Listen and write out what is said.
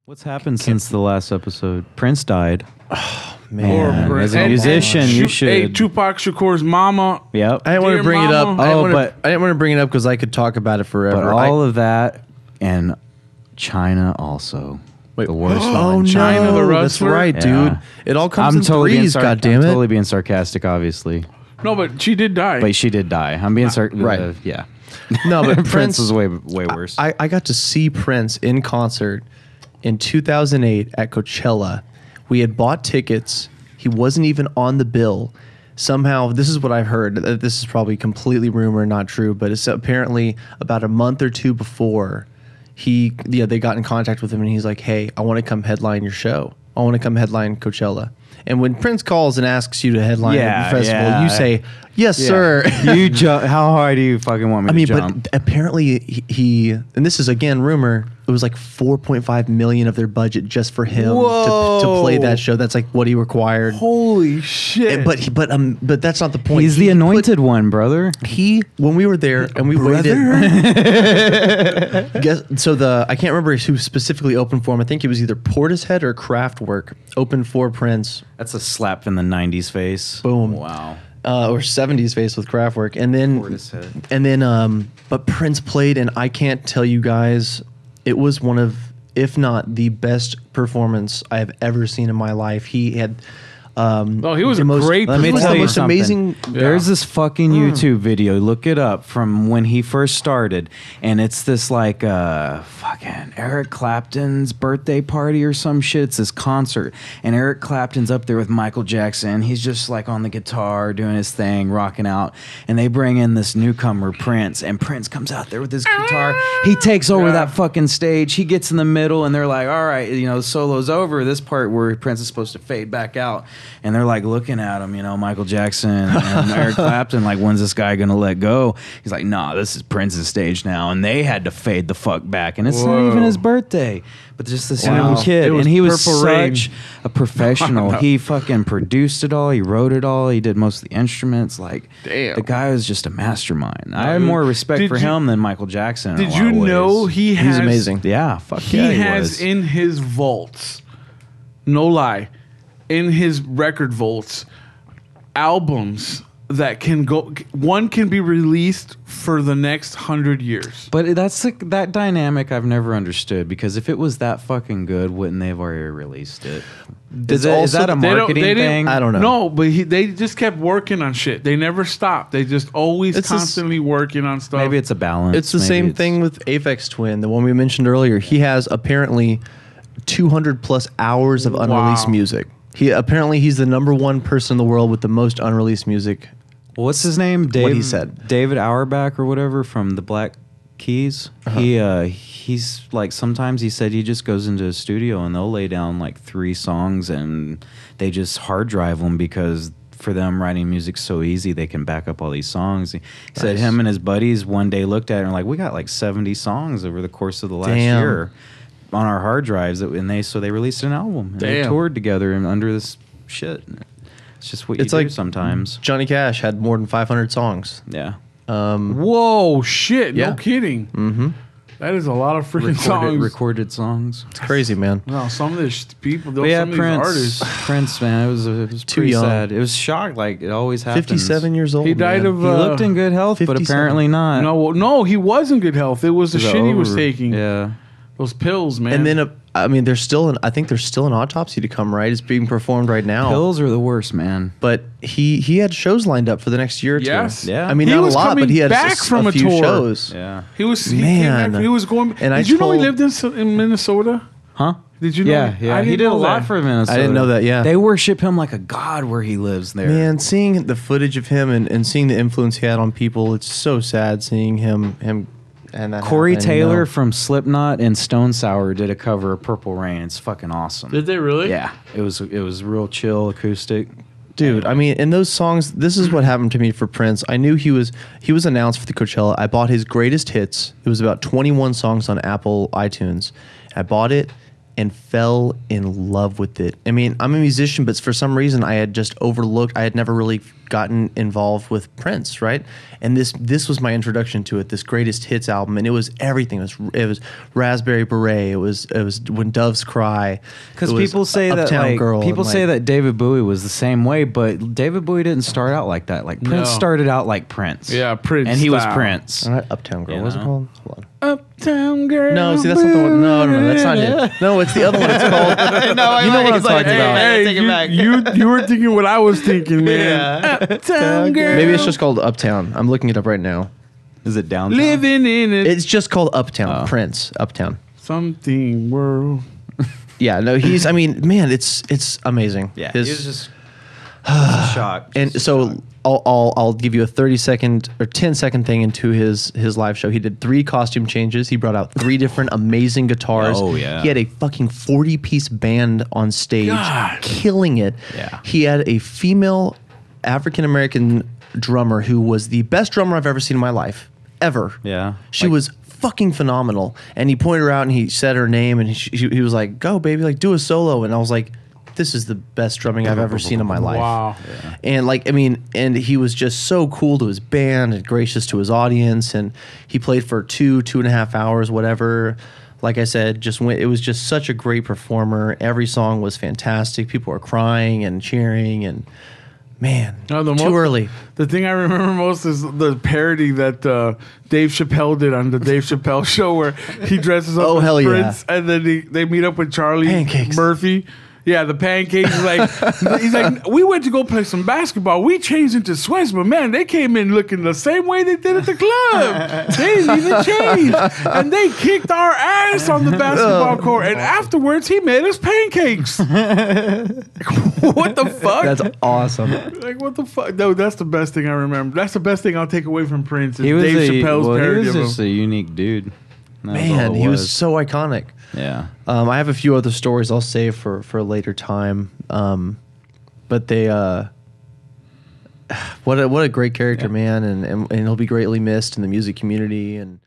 What's happened since the last episode? Prince died. Oh, man. As a musician, you should. Hey, Tupac Shakur's mama. Yep. I didn't want to bring it up. I didn't want to bring it up because I could talk about it forever. But all of that and China also. Wait, the worst oh, one. no. China the Rustler? That's right, dude. Yeah. It all comes in totally threes, goddammit. I'm totally being sarcastic, obviously. No, but she did die. But she did die. I'm being sarcastic. Right. Yeah. No, but Prince was way worse. I got to see Prince in concert in 2008 at Coachella. We had bought tickets. He wasn't even on the bill. Somehow, this is what I've heard. This is probably completely rumor, not true, but it's apparently about a month or two before they got in contact with him and he's like, "Hey, I want to come headline your show. I want to come headline Coachella." And when Prince calls and asks you to headline a festival, you say, "Yes, sir." You how hard do you fucking want me to jump? But apparently he, and this is again rumor, it was like $4.5 million of their budget just for him to play that show. That's like what he required. Holy shit! But that's not the point. He's the anointed one, brother. When we were there and we waited. I can't remember who specifically opened for him. I think it was either Portishead or Kraftwerk opened for Prince. That's a slap in the 90s face. Boom. Wow. Or 70s face with Kraftwerk. And then but Prince played, and I can't tell you guys, it was one of, if not the best performance I have ever seen in my life. He had he was a great Let me performer. tell you most something. amazing. There's this fucking YouTube video. Look it up from when he first started, and it's this like fucking Eric Clapton's birthday party or some shit. It's this concert, and Eric Clapton's up there with Michael Jackson. He's just like on the guitar doing his thing, rocking out, and they bring in this newcomer Prince, and Prince comes out there with his guitar. He takes over that fucking stage. He gets in the middle, and they're like, "All right, the solo's over." This part where Prince is supposed to fade back out. And they're like looking at him, Michael Jackson and Eric Clapton, like, when's this guy gonna let go? He's like, nah, this is Prince's stage now. And they had to fade the fuck back. And it's not even his birthday. But just this young kid. And he was such a professional. He fucking produced it all. He wrote it all. He did most of the instruments. Like, damn. The guy was just a mastermind. I have more respect for him than Michael Jackson. Did you know he's amazing? Yeah, fuck he yeah, he has was. in his vaults, no lie, in his record vaults, albums that can go. One can be released for the next 100 years. But that's that dynamic I've never understood, because if it was that fucking good, wouldn't they have already released it? Is that a marketing thing? I don't know. No, but they just kept working on shit. They never stopped. They just always constantly working on stuff. Maybe it's a balance. It's the same thing with Aphex Twin, the one we mentioned earlier. He has apparently 200 plus hours of unreleased music. He's the number one person in the world with the most unreleased music. What's his name? What he said. David Auerbach or whatever from the Black Keys. He's like, sometimes he said he just goes into a studio and they'll lay down like 3 songs and they just hard drive them, because for them writing music's so easy, they can back up all these songs. He said him and his buddies one day looked at it and were like, we got like 70 songs over the course of the last year on our hard drives, and they released an album. And they toured together and under this shit. It's just what you do sometimes. Johnny Cash had more than 500 songs. Yeah. Whoa, shit! Yeah. No kidding. Mm-hmm. That is a lot of freaking songs. Recorded songs. It's crazy, man. No, some of these people, some of these Prince, artists. Prince, man, it was too pretty young. sad. It was shocked, like it always happens. 57 years old. He died man. of. He looked in good health, but 57. apparently not. No, he was in good health. It was the shit he was taking. Yeah. Those pills, man. And then, there's still I think there's still an autopsy to come, right? It's being performed right now. Pills are the worst, man. But he had shows lined up for the next year or two. Yes. Yeah. I mean, He not a was lot, coming but he had back from a a few tour. shows. Yeah. he was Man. he was going. And did you know he lived in Minnesota? Huh? Did you know? Yeah. He did a lot for Minnesota. I didn't know that, yeah. They worship him like a god where he lives there. Man, seeing the footage of him and seeing the influence he had on people, it's so sad seeing him and that Corey happen, Taylor from Slipknot and Stone Sour did a cover of Purple Rain. It's fucking awesome. Did they really? Yeah. It was real chill acoustic. Dude, I mean, in those songs, this is what happened to me for Prince. I knew he was announced for the Coachella. I bought his greatest hits. It was about 21 songs on Apple iTunes. I bought it and fell in love with it. I mean, I'm a musician, but for some reason I had just overlooked. I had never really gotten involved with Prince, right? And this was my introduction to it, this greatest hits album, and it was everything. It was Raspberry Beret. It was When Doves Cry. Because people say that Uptown Girl, people say that David Bowie was the same way, but David Bowie didn't start out like that. Like Prince started out like Prince. Yeah, Prince. And he was style. Prince. All right, Uptown Girl. You What's it know? called? Hold on. Uptown Girl. No, see, that's not the one. No, that's not it. No, it's the other one. It's called. No, you know what I'm talking about. hey, Hey, take it back. you were thinking what I was thinking, man. Uptown Girl. Maybe it's just called Uptown. I'm looking it up right now. Is it downtown? Living in it. It's just called Uptown. Oh. Prince, Uptown. Something world. Yeah, no, I mean, man, it's amazing. Yeah, His- he was just shocked. and so I'll give you a 30-second or 10-second thing into his live show. He did 3 costume changes. He brought out 3 different amazing guitars. Oh, yeah. He had a fucking 40-piece band on stage, God. killing it. Yeah. He had a female African American drummer who was the best drummer I've ever seen in my life, ever. Yeah. She was fucking phenomenal. And he pointed her out and he said her name and he was like, "Go, baby, like do a solo." And I was like, this is the best drumming I've ever seen in my life. Wow. And and he was just so cool to his band and gracious to his audience. And he played for 2.5 hours, whatever. Like I said, it was just such a great performer. Every song was fantastic. People were crying and cheering and man, too early. The thing I remember most is the parody that Dave Chappelle did on the Dave Chappelle show where he dresses up Oh, as hell yeah. Prince and then they meet up with Charlie Pancakes. Murphy. Yeah, the pancakes. He's like, we went to go play some basketball. We changed into sweats, but man, they came in looking the same way they did at the club. They didn't even change. And they kicked our ass on the basketball court. And afterwards, he made us pancakes. What the fuck? That's awesome. Like, what the fuck? No, that's the best thing I remember. That's the best thing I'll take away from Prince. Is He was Dave Chappelle's he parody was of him. just a unique dude. That was all Man, it he was so iconic. Yeah. I have a few other stories I'll save for a later time. But they, what a great character, man, and he'll be greatly missed in the music community. And